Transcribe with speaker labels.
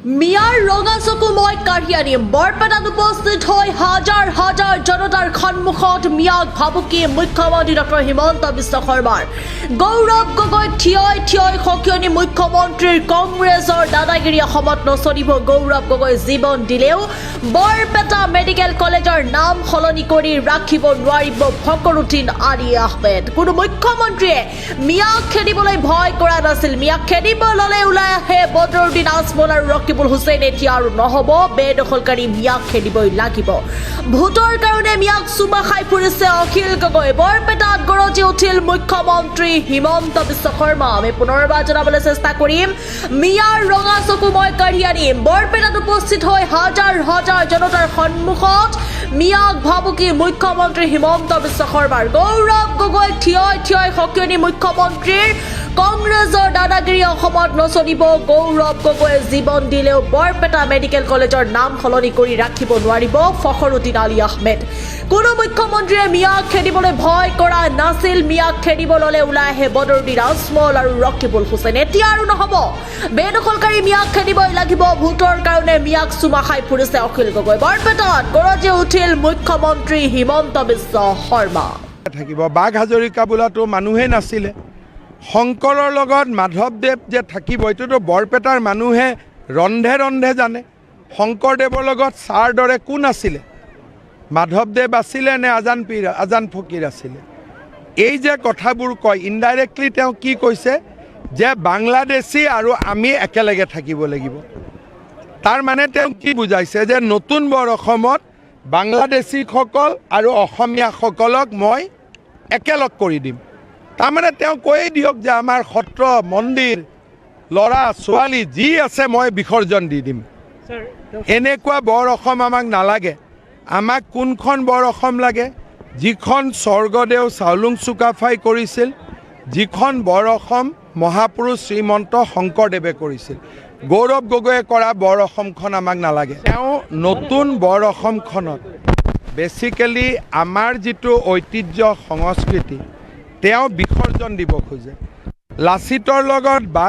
Speaker 1: মিয়াৰ ৰঙা চকু মই কাঢ়ি আনিম। বৰপেটাত উপস্থিত হৈ হাজাৰ হাজাৰ জনতাৰ সন্মুখত মিয়াক ভাবুকি মুখ্যমন্ত্ৰী ডক্টৰ হিমন্ত বিশ্ব শৰ্মাৰ। গৌৰৱ গগৈ থিয় সকিয়নি মুখ্যমন্ত্ৰীৰ কংগ্ৰেছৰ দাদাগিৰি অসমত নচলিব। গৌৰৱ গগৈ জীৱন দিলেও বৰপেটা মেডিকেল কলেজৰ নাম সলনি কৰি ৰাখিব নোৱাৰিব ফখৰুদ্দিন আলী আহমেদ। কোনো মুখ্যমন্ত্ৰীয়ে মিয়াক খেদিবলৈ ভয় কৰা নাছিল। মিয়াক খেদিব ল'লে ওলাই আহে বদৰুদ্দিন আজমল আৰু ৰকিবুল হুছেইন। এতিয়া আৰু নহ'ব, বেদখলকাৰী মিয়াক খেদিবই লাগিব। ভোটৰ কাৰণে মিয়াক চুমা খাই ফুৰিছে অখিল গগৈ। বৰপেটাত গৰজি উঠিল মুখ্যমন্ত্ৰী হিমন্ত বিশ্ব শৰ্মা। আমি পুনৰবাৰ জনাবলৈ চেষ্টা কৰিম, মিয়াৰ ৰঙা চকু মই কাঢ়ি আনিম। বৰপেটাত উপস্থিত হৈ হাজাৰ হাজাৰ জনতাৰ সন্মুখত মিয়াক ভাবুকি মুখ্যমন্ত্ৰী হিমন্ত বিশ্ব শৰ্মাৰ। গৌৰৱ গগৈ থিয় সকিয়নি মুখ্যমন্ত্ৰীৰ কংগ্ৰেছৰ দাদাগিৰি অসমত নচলিব। গৌৰৱ গগৈয়ে জীৱন দিলেও বৰপেটা মেডিকেল কলেজৰ নাম সলনি কৰি ৰাখিব নোৱাৰিব ফখৰুদ্দিন আলী আহমেদ। কোনো মুখ্যমন্ত্ৰীয়ে মিয়াক খেদিবলৈ ভয় কৰা নাছিল। মিয়াক খেদিব ল'লে ওলাই আহে বদৰুদ্দিন আজমল আৰু ৰকিবুল হুছেইন। এতিয়া আৰু নহ'ব, বেদখলকাৰী মিয়াক খেদিবই লাগিব। ভোটৰ কাৰণে মিয়াক চুমা খাই ফুৰিছে অখিল গগৈ। বৰপেটাত গৰজি উঠিল মুখ্যমন্ত্ৰী হিমন্ত বিশ্ব শৰ্মা।
Speaker 2: থাকিব বাঘ হাজৰিকা বোলাটো মানুহেই নাছিলে। শংকৰৰ লগত মাধৱদেৱ যে থাকিব এইটোতো বৰপেটাৰ মানুহে ৰন্ধে ৰন্ধে জানে। শংকৰদেৱৰ লগত ছাৰ দৰে কোন আছিলে? মাধৱদেৱ আছিলে নে আজান ফকীৰ আছিলে? এই যে কথাবোৰ কয়, ইনডাইৰেক্টলি তেওঁ কি কৈছে যে বাংলাদেশী আৰু আমি একেলগে থাকিব লাগিব। তাৰ মানে তেওঁ কি বুজাইছে যে নতুন বৰ অসমত বাংলাদেশীসকল আৰু অসমীয়াসকলক মই একেলগ কৰি দিম। তাৰমানে তেওঁ কৈয়ে দিয়ক যে আমাৰ সত্ৰ মন্দিৰ ল'ৰা ছোৱালী যি আছে মই বিসৰ্জন দি দিম। এনেকুৱা বৰ অসম আমাক নালাগে। আমাক কোনখন বৰ অসম লাগে? যিখন স্বৰ্গদেউ চাওলুং চুকাফাই কৰিছিল, যিখন বৰ অসম মহাপুৰুষ শ্ৰীমন্ত শংকৰদেৱে কৰিছিল। গৌৰৱ গগৈয়ে কৰা বৰ অসমখন আমাক নালাগে। তেওঁ নতুন বৰ অসমখনত বেচিকেলি আমাৰ যিটো ঐতিহ্য সংস্কৃতি তেওঁ বিসৰ্জন দিব খোজে। লাচিতৰ লগত বাঘ